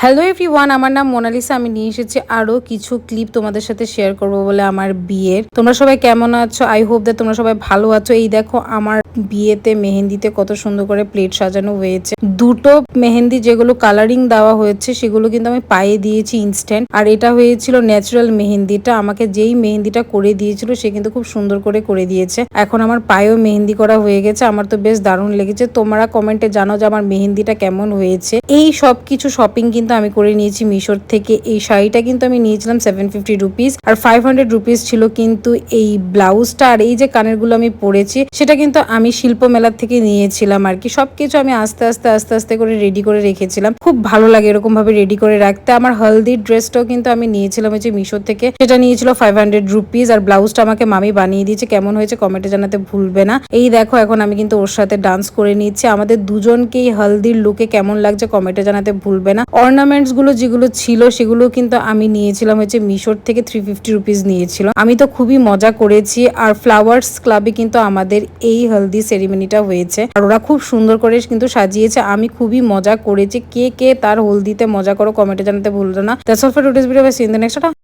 Hello everyone, আমার নাম Mona Lisa. আমি নিয়ে এসেছি আরো কিছু ক্লিপ তোমাদের সাথে শেয়ার করবো বলে আমার বিয়ের। তোমরা সবাই কেমন আছো? আই হোপ দ্যাট তোমরা সবাই ভালো আছো। এই দেখো আমার বিয়েতে মেহেন্দিতে কত সুন্দর করে প্লেট সাজানো হয়েছে। দুটো মেহেন্দি যেগুলো কালারিং দেওয়া হয়েছে সেগুলো কিন্তু আমি পায়ে দিয়েছি ইনস্ট্যান্ট। আর এটা হয়েছিল ন্যাচারাল মেহেন্দিটা। আমাকে যেই মেহেন্দিটা করে দিয়েছিল সে কিন্তু খুব সুন্দর করে দিয়েছে। এখন আমার পায়েও মেহেন্দি করা হয়ে গেছে। আমার তো বেশ দারুণ লেগেছে। তোমরা কমেন্টে জানো যে আমার মেহেন্দিটা কেমন হয়েছে। এই সব কিছু শপিং কিন্তু আমি করে নিয়েছি মিশোর থেকে। এই শাড়িটা কিন্তু আমি নিয়েছিলাম 750 রুপিস, আর 500 রুপিস ছিল কিন্তু এই ব্লাউজটা। আর এই যে কানের গুলো আমি পরেছি সেটা কিন্তু আমি শিল্প মেলার থেকে নিয়েছিলাম আর কি। সবকিছু আমি আস্তে আস্তে করে রেডি করে রেখেছিলাম। খুব ভালো লাগে এরকম ভাবে রেডি করে রাখতে। আমার হলদির ড্রেসটাও কিন্তু আমি নিয়েছিলাম ওই যে মিশোর থেকে, সেটা নিয়েছিল 500 রুপিস। আর ব্লাউজটা আমাকে মামি বানিয়ে দিয়েছে। কেমন হয়েছে কমেন্টে জানাতে ভুলবে না। এই দেখো এখন আমি কিন্তু ওর সাথে ডান্স করে নিচ্ছি। আমাদের দুজনকেই হলদির লুকে কেমন লাগছে কমেন্টে জানাতে ভুলবে না। অর্নামেন্টস গুলো যেগুলো ছিল সেগুলো কিন্তু আমি নিয়েছিলাম হচ্ছে মিশোর থেকে 350 রুপিস নিয়েছিল। আমি তো খুবই মজা করেছি। আর ফ্লাওয়ার্স ক্লাবে কিন্তু আমাদের এই হলদি সেরিমনিটা হয়েছে, আর ওরা খুব সুন্দর করে কিন্তু সাজিয়েছে। আমি খুবই মজা করেছি। কে কে তার হলদিতে মজা করো কমেন্টে জানাতে ভুলবে না। That's all for today's video. Bye see in the next.